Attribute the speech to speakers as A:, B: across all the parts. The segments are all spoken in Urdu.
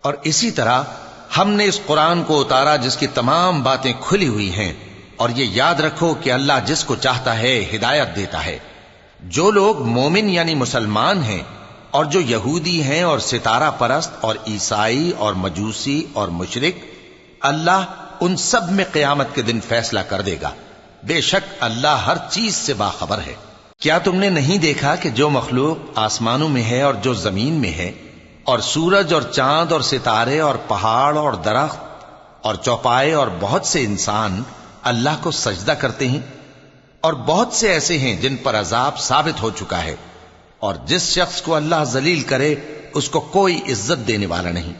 A: اور اسی طرح ہم نے اس قرآن کو اتارا جس کی تمام باتیں کھلی ہوئی ہیں، اور یہ یاد رکھو کہ اللہ جس کو چاہتا ہے ہدایت دیتا ہے۔ جو لوگ مومن یعنی مسلمان ہیں اور جو یہودی ہیں اور ستارہ پرست اور عیسائی اور مجوسی اور مشرک، اللہ ان سب میں قیامت کے دن فیصلہ کر دے گا۔ بے شک اللہ ہر چیز سے باخبر ہے۔ کیا تم نے نہیں دیکھا کہ جو مخلوق آسمانوں میں ہے اور جو زمین میں ہے، اور سورج اور چاند اور ستارے اور پہاڑ اور درخت اور چوپائے اور بہت سے انسان اللہ کو سجدہ کرتے ہیں، اور بہت سے ایسے ہیں جن پر عذاب ثابت ہو چکا ہے، اور جس شخص کو اللہ ذلیل کرے اس کو کوئی عزت دینے والا نہیں۔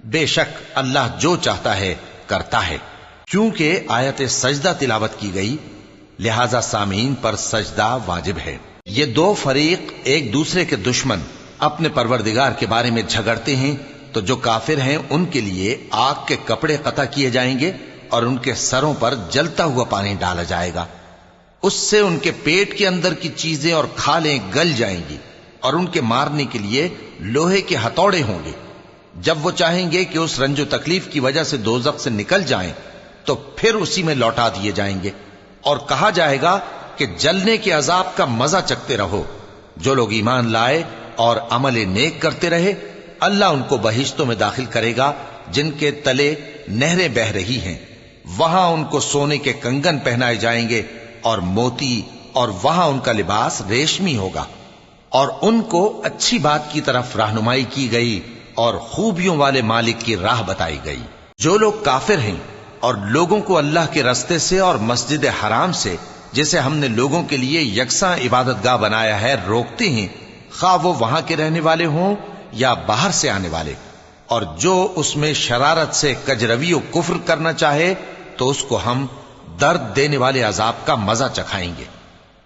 A: بے شک اللہ جو چاہتا ہے کرتا ہے۔ کیونکہ آیت سجدہ تلاوت کی گئی لہذا سامعین پر سجدہ واجب ہے۔ یہ دو فریق ایک دوسرے کے دشمن اپنے پروردگار کے بارے میں جھگڑتے ہیں، تو جو کافر ہیں ان کے لیے آگ کے کپڑے قطع کیے جائیں گے اور ان کے سروں پر جلتا ہوا پانی ڈالا جائے گا، اس سے ان کے پیٹ کے اندر کی چیزیں اور کھالیں گل جائیں گی، اور ان کے مارنے کے لیے لوہے کے ہتھوڑے ہوں گے۔ جب وہ چاہیں گے کہ اس رنج و تکلیف کی وجہ سے دوزخ سے نکل جائیں تو پھر اسی میں لوٹا دیے جائیں گے، اور کہا جائے گا کہ جلنے کے عذاب کا مزہ چکھتے رہو۔ جو لوگ ایمان لائے اور عمل نیک کرتے رہے، اللہ ان کو بہشتوں میں داخل کرے گا جن کے تلے نہریں بہ رہی ہیں، وہاں ان کو سونے کے کنگن پہنائے جائیں گے اور موتی، اور وہاں ان کا لباس ریشمی ہوگا، اور ان کو اچھی بات کی طرف رہنمائی کی گئی اور خوبیوں والے مالک کی راہ بتائی گئی۔ جو لوگ کافر ہیں اور لوگوں کو اللہ کے رستے سے اور مسجد حرام سے جسے ہم نے لوگوں کے لیے یکساں عبادت گاہ بنایا ہے روکتے ہیں، خواہ وہ وہاں کے رہنے والے ہوں یا باہر سے آنے والے، اور جو اس میں شرارت سے کجروی و کفر کرنا چاہے تو اس کو ہم درد دینے والے عذاب کا مزہ چکھائیں گے۔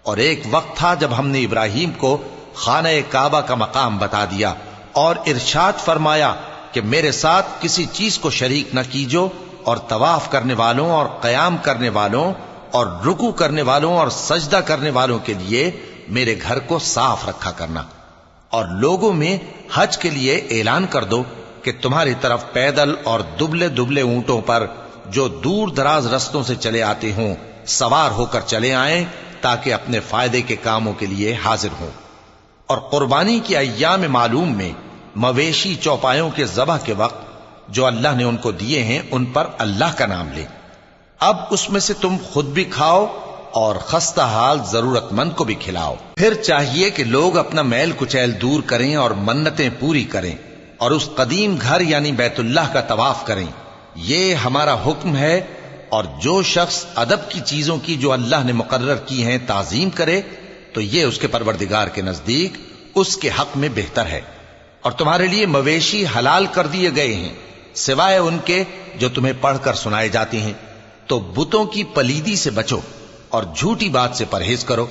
A: اور ایک وقت تھا جب ہم نے ابراہیم کو خانہ کعبہ کا مقام بتا دیا اور ارشاد فرمایا کہ میرے ساتھ کسی چیز کو شریک نہ کیجو، اور طواف کرنے والوں اور قیام کرنے والوں اور رکوع کرنے والوں اور سجدہ کرنے والوں کے لیے میرے گھر کو صاف رکھا کرنا۔ اور لوگوں میں حج کے لیے اعلان کر دو کہ تمہاری طرف پیدل اور دبلے دبلے اونٹوں پر جو دور دراز رستوں سے چلے آتے ہوں سوار ہو کر چلے آئیں، تاکہ اپنے فائدے کے کاموں کے لیے حاضر ہوں۔ اور قربانی کی ایام معلوم میں مویشی چوپایوں کے ذبح کے وقت جو اللہ نے ان کو دیے ہیں ان پر اللہ کا نام لے۔ اب اس میں سے تم خود بھی کھاؤ اور خستہ حال ضرورت مند کو بھی کھلاؤ۔ پھر چاہیے کہ لوگ اپنا میل کچیل دور کریں اور منتیں پوری کریں اور اس قدیم گھر یعنی بیت اللہ کا طواف کریں، یہ ہمارا حکم ہے۔ اور جو شخص ادب کی چیزوں کی جو اللہ نے مقرر کی ہیں تعظیم کرے تو یہ اس کے پروردگار کے نزدیک اس کے حق میں بہتر ہے۔ اور تمہارے لیے مویشی حلال کر دیے گئے ہیں سوائے ان کے جو تمہیں پڑھ کر سنائے جاتے ہیں، تو بتوں کی پلیدی سے بچو اور جھوٹی بات سے پرہیز کرو۔